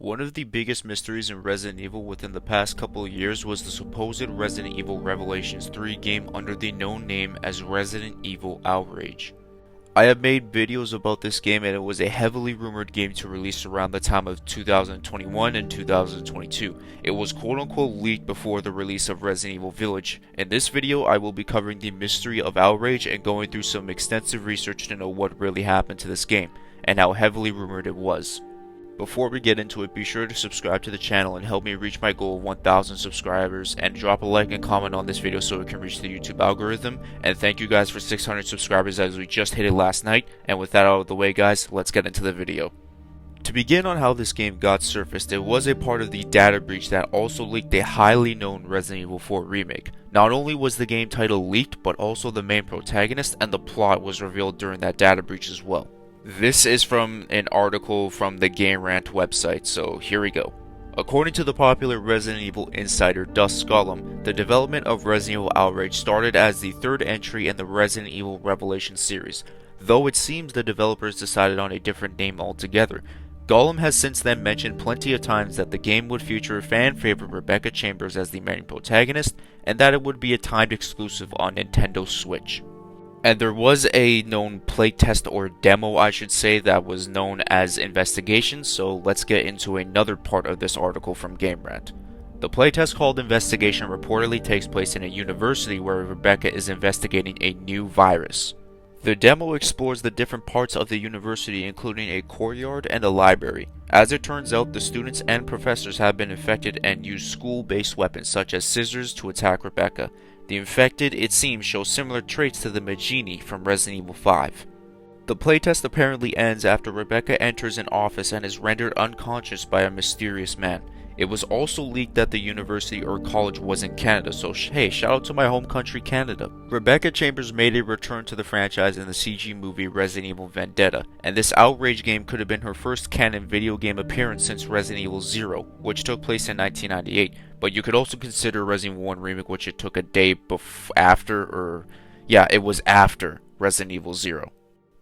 One of the biggest mysteries in Resident Evil within the past couple of years was the supposed Resident Evil Revelations 3 game under the known name as Resident Evil Outrage. I have made videos about this game, and it was a heavily rumored game to release around the time of 2021 and 2022. It was quote unquote leaked before the release of Resident Evil Village. In this video I will be covering the mystery of Outrage and going through some extensive research to know what really happened to this game, and how heavily rumored it was. Before we get into it, be sure to subscribe to the channel and help me reach my goal of 1,000 subscribers, and drop a like and comment on this video so it can reach the YouTube algorithm. And thank you guys for 600 subscribers, as we just hit it last night. And with that out of the way guys, let's get into the video. To begin on how this game got surfaced, it was a part of the data breach that also leaked a highly known Resident Evil 4 remake. Not only was the game title leaked, but also the main protagonist and the plot was revealed during that data breach as well. This is from an article from the Game Rant website, so here we go. According to the popular Resident Evil insider Dusk Gollum, the development of Resident Evil Outrage started as the third entry in the Resident Evil Revelations series, though it seems the developers decided on a different name altogether. Gollum has since then mentioned plenty of times that the game would feature fan favorite Rebecca Chambers as the main protagonist, and that it would be a timed exclusive on Nintendo Switch. And there was a known playtest, or demo I should say, that was known as Investigation, so let's get into another part of this article from Game Rant. The playtest called Investigation reportedly takes place in a university where Rebecca is investigating a new virus. The demo explores the different parts of the university, including a courtyard and a library. As it turns out, the students and professors have been infected and use school-based weapons such as scissors to attack Rebecca. The infected, it seems, show similar traits to the Magini from Resident Evil 5. The playtest apparently ends after Rebecca enters an office and is rendered unconscious by a mysterious man. It was also leaked that the university or college was in Canada, so hey, shout out to my home country Canada. Rebecca Chambers made a return to the franchise in the CG movie Resident Evil Vendetta, and this Outrage game could have been her first canon video game appearance since Resident Evil 0, which took place in 1998, but you could also consider Resident Evil 1 Remake, which it took a day after Resident Evil 0.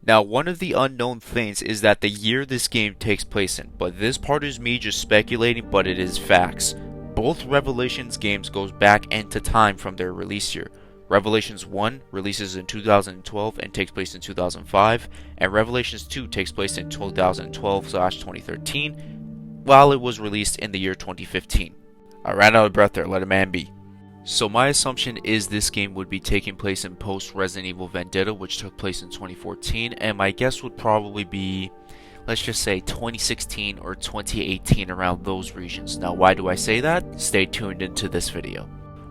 Now, one of the unknown things is that the year this game takes place in, but this part is me just speculating, but it is facts. Both Revelations games goes back into time from their release year. Revelations 1 releases in 2012 and takes place in 2005, and Revelations 2 takes place in 2012/2013, while it was released in the year 2015. I ran out of breath there, let a man be. So my assumption is this game would be taking place in post Resident Evil Vendetta, which took place in 2014, and my guess would probably be, let's just say 2016 or 2018, around those regions. Now why do I say that? Stay tuned into this video.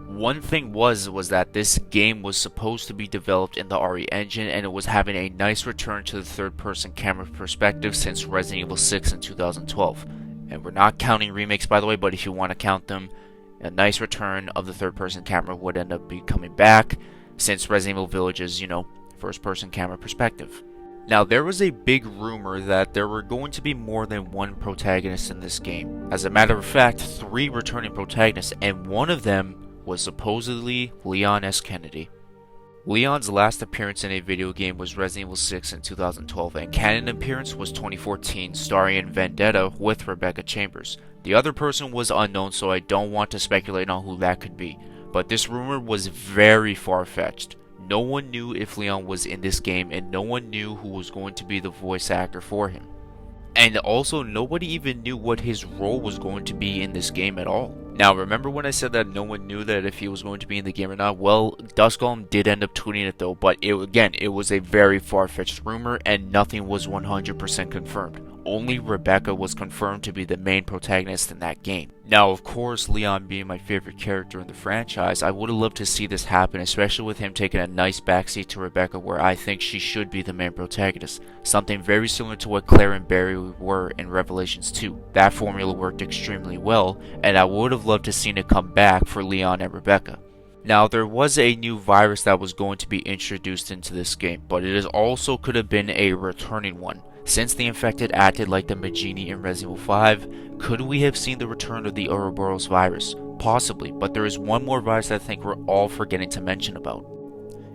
One thing was that this game was supposed to be developed in the RE engine, and it was having a nice return to the third person camera perspective since Resident Evil 6 in 2012. And we're not counting remakes, by the way, but if you want to count them, a nice return of the third-person camera would end up coming back, since Resident Evil Village is, first-person camera perspective. Now, there was a big rumor that there were going to be more than one protagonist in this game. As a matter of fact, 3 returning protagonists, and one of them was supposedly Leon S. Kennedy. Leon's last appearance in a video game was Resident Evil 6 in 2012, and canon appearance was 2014, starring in Vendetta with Rebecca Chambers. The other person was unknown, so I don't want to speculate on who that could be, but this rumor was very far-fetched. No one knew if Leon was in this game, and no one knew who was going to be the voice actor for him. And also, nobody even knew what his role was going to be in this game at all. Now, remember when I said that no one knew that if he was going to be in the game or not? Well, Dusk Gollum did end up tweeting it though, but it was a very far-fetched rumor, and nothing was 100% confirmed. Only Rebecca was confirmed to be the main protagonist in that game. Now, of course, Leon being my favorite character in the franchise, I would have loved to see this happen, especially with him taking a nice backseat to Rebecca, where I think she should be the main protagonist. Something very similar to what Claire and Barry were in Revelations 2. That formula worked extremely well, and I would have loved to seen it come back for Leon and Rebecca. Now, there was a new virus that was going to be introduced into this game, but it is also could have been a returning one. Since the infected acted like the Magini in Resident Evil 5, could we have seen the return of the Ouroboros virus? Possibly, but there is one more virus that I think we're all forgetting to mention about.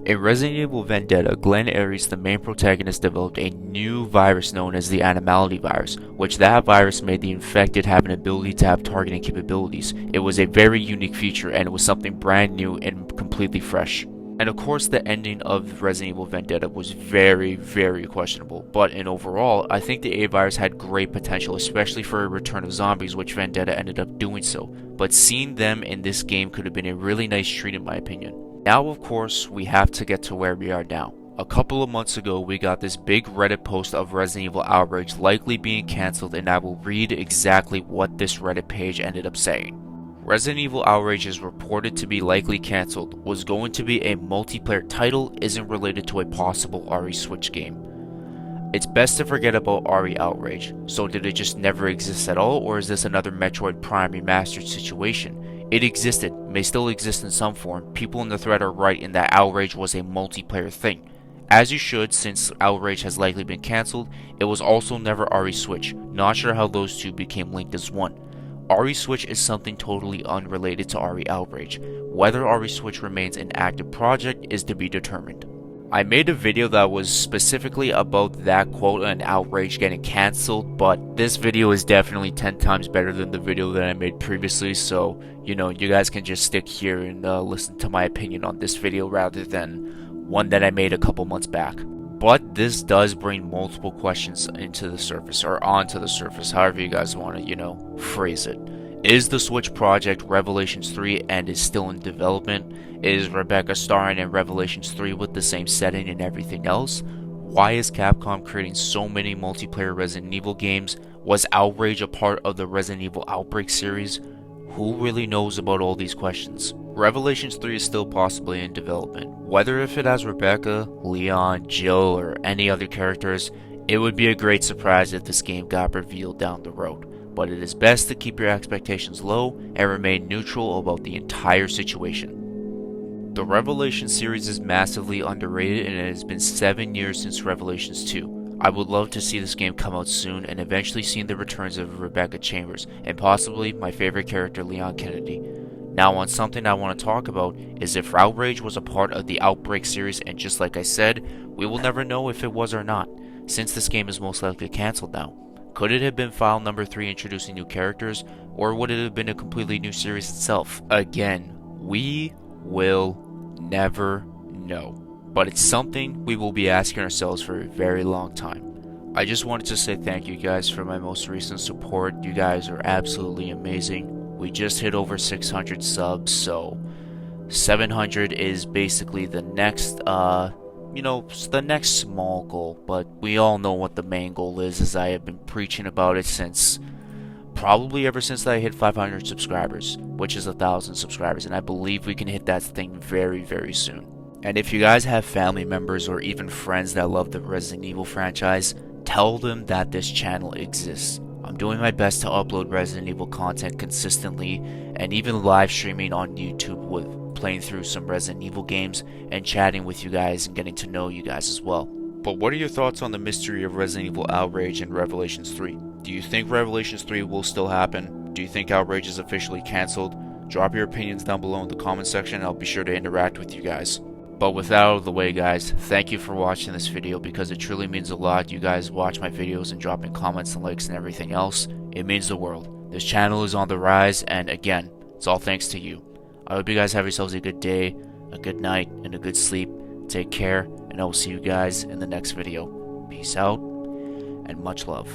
In Resident Evil Vendetta, Glenn Ares, the main protagonist, developed a new virus known as the Animality virus, which that virus made the infected have an ability to have targeting capabilities. It was a very unique feature, and it was something brand new and completely fresh. And of course, the ending of Resident Evil Vendetta was very, very questionable, but in overall, I think the A virus had great potential, especially for a return of zombies, which Vendetta ended up doing so. But seeing them in this game could have been a really nice treat in my opinion. Now, of course, we have to get to where we are now. A couple of months ago, we got this big Reddit post of Resident Evil Outrage likely being cancelled, and I will read exactly what this Reddit page ended up saying. Resident Evil Outrage is reported to be likely cancelled, was going to be a multiplayer title, isn't related to a possible RE Switch game. It's best to forget about RE Outrage. So did it just never exist at all, or is this another Metroid Prime remastered situation? It existed, may still exist in some form. People in the thread are right in that Outrage was a multiplayer thing. As you should, since Outrage has likely been cancelled. It was also never RE Switch. Not sure how those two became linked as one. RE Switch is something totally unrelated to RE Outrage. Whether RE Switch remains an active project is to be determined. I made a video that was specifically about that quote and Outrage getting cancelled, but this video is definitely 10 times better than the video that I made previously, so you guys can just stick here and listen to my opinion on this video rather than one that I made a couple months back. But this does bring multiple questions into the surface, or onto the surface, however you guys want to, phrase it. Is the Switch project Revelations 3 and is still in development? Is Rebecca starring in Revelations 3 with the same setting and everything else? Why is Capcom creating so many multiplayer Resident Evil games? Was Outrage a part of the Resident Evil Outbreak series? Who really knows about all these questions? Revelations 3 is still possibly in development. Whether if it has Rebecca, Leon, Jill, or any other characters, it would be a great surprise if this game got revealed down the road. But it is best to keep your expectations low and remain neutral about the entire situation. The Revelations series is massively underrated, and it has been 7 years since Revelations 2. I would love to see this game come out soon and eventually see the returns of Rebecca Chambers and possibly my favorite character Leon Kennedy. Now on something I want to talk about is if Outrage was a part of the Outbreak series, and just like I said, we will never know if it was or not, since this game is most likely cancelled now. Could it have been file number 3 introducing new characters, or would it have been a completely new series itself? Again, we will never know. But it's something we will be asking ourselves for a very long time. I just wanted to say thank you guys for my most recent support. You guys are absolutely amazing. We just hit over 600 subs, so 700 is basically the next the next small goal, but we all know what the main goal is, as I have been preaching about it since probably ever since I hit 500 subscribers, which is 1,000 subscribers, and I believe we can hit that thing very, very soon. And if you guys have family members or even friends that love the Resident Evil franchise, tell them that this channel exists. I'm doing my best to upload Resident Evil content consistently, and even live streaming on YouTube with playing through some Resident Evil games and chatting with you guys and getting to know you guys as well. But what are your thoughts on the mystery of Resident Evil Outrage and Revelations 3? Do you think Revelations 3 will still happen? Do you think Outrage is officially cancelled? Drop your opinions down below in the comment section and I'll be sure to interact with you guys. But with that out of the way, guys, thank you for watching this video, because it truly means a lot. You guys watch my videos and dropping comments and likes and everything else. It means the world. This channel is on the rise, and again, it's all thanks to you. I hope you guys have yourselves a good day, a good night, and a good sleep. Take care, and I will see you guys in the next video. Peace out, and much love.